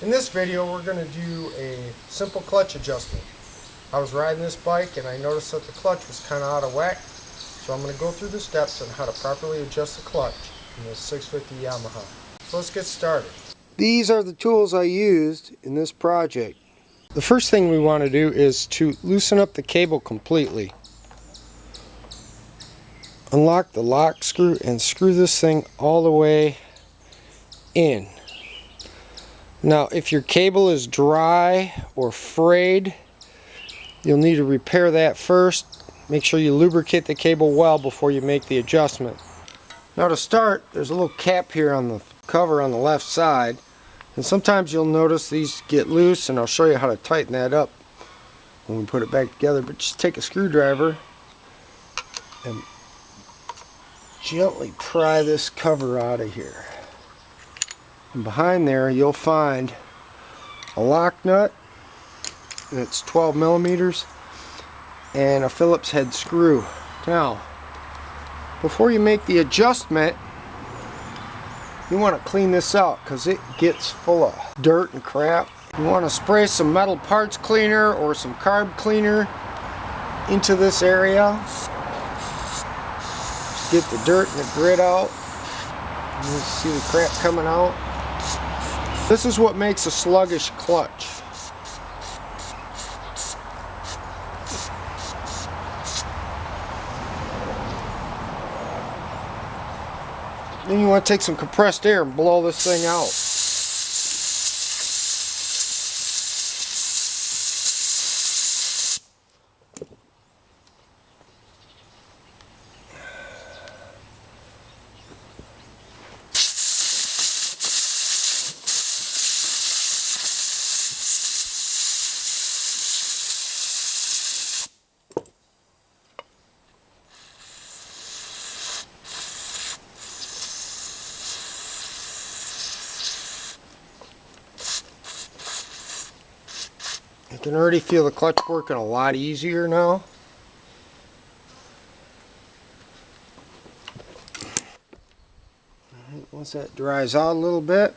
In this video we're going to do a simple clutch adjustment. I was riding this bike and I noticed that the clutch was kind of out of whack, so I'm going to go through the steps on how to properly adjust the clutch in this 650 Yamaha. So let's get started. These are the tools I used in this project. The first thing we want to do is to loosen up the cable completely. Unlock the lock screw and screw this thing all the way in. Now if your cable is dry or frayed, you'll need to repair that first. Make sure you lubricate the cable well before you make the adjustment. Now to start, there's a little cap here on the cover on the left side, and sometimes you'll notice these get loose, and I'll show you how to tighten that up when we put it back together. But just take a screwdriver and gently pry this cover out of here. And behind there you'll find a lock nut, and it's 12 millimeters, and a Phillips head screw. Now, before you make the adjustment, you want to clean this out because it gets full of dirt and crap. You want to spray some metal parts cleaner or some carb cleaner into this area. Get the dirt and the grit out. You see the crap coming out. This is what makes a sluggish clutch. Then you want to take some compressed air and blow this thing out. You can already feel the clutch working a lot easier now. Once that dries out a little bit,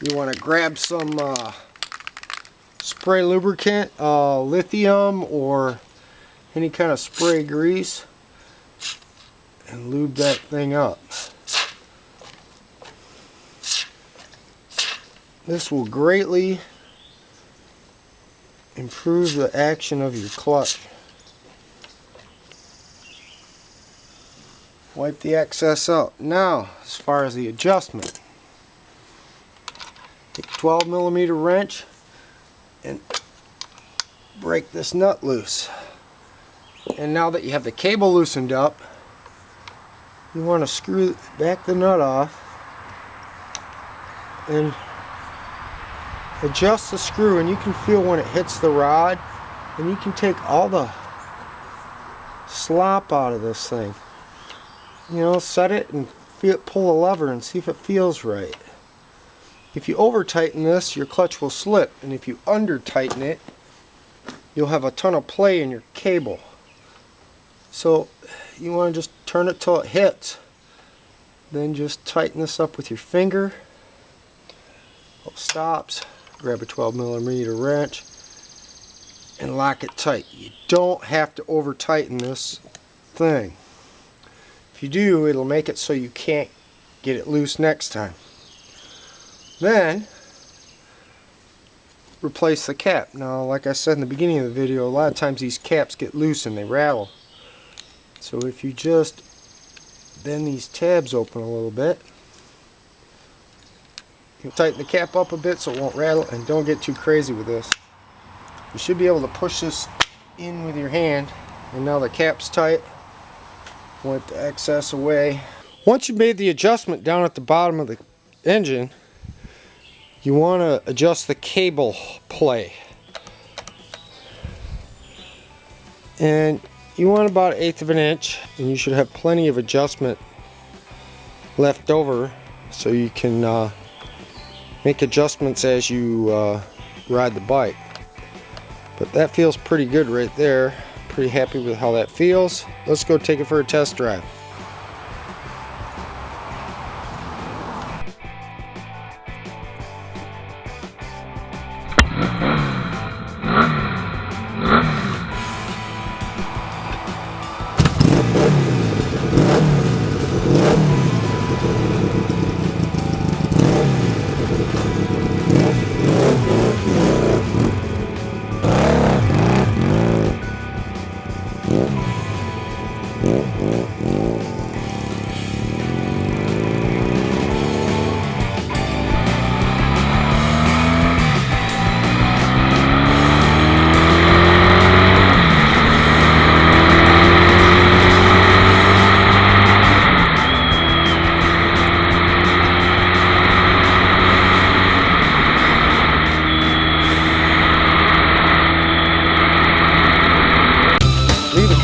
you want to grab some spray lubricant, lithium or any kind of spray grease, and lube that thing up. This will greatly improve the action of your clutch. Wipe the excess out. Now, as far as the adjustment, take a 12 millimeter wrench and break this nut loose. And now that you have the cable loosened up, you want to screw back the nut off and adjust the screw, and you can feel when it hits the rod, and you can take all the slop out of this thing. You know, set it and pull a lever and see if it feels right. If you over tighten this, your clutch will slip, and if you under tighten it, you'll have a ton of play in your cable. So you want to just turn it till it hits, then just tighten this up with your finger. It stops. Grab a 12 millimeter wrench and lock it tight. You don't have to over tighten this thing. If you do, it'll make it so you can't get it loose next time. Then replace the cap. Now, like I said in the beginning of the video, a lot of times these caps get loose and they rattle. So if you just bend these tabs open a little bit, you tighten the cap up a bit so it won't rattle, and don't get too crazy with this. You should be able to push this in with your hand, and now the cap's tight. Wipe the excess away. Once you've made the adjustment down at the bottom of the engine, you want to adjust the cable play. And you want about 1/8 of an inch, and you should have plenty of adjustment left over so you can make adjustments as you ride the bike. But that feels pretty good right there. Pretty happy with how that feels. Let's go take it for a test drive.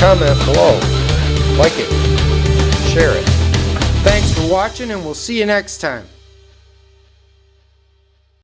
comment below. Like it, share it. Thanks for watching, and we'll see you next time.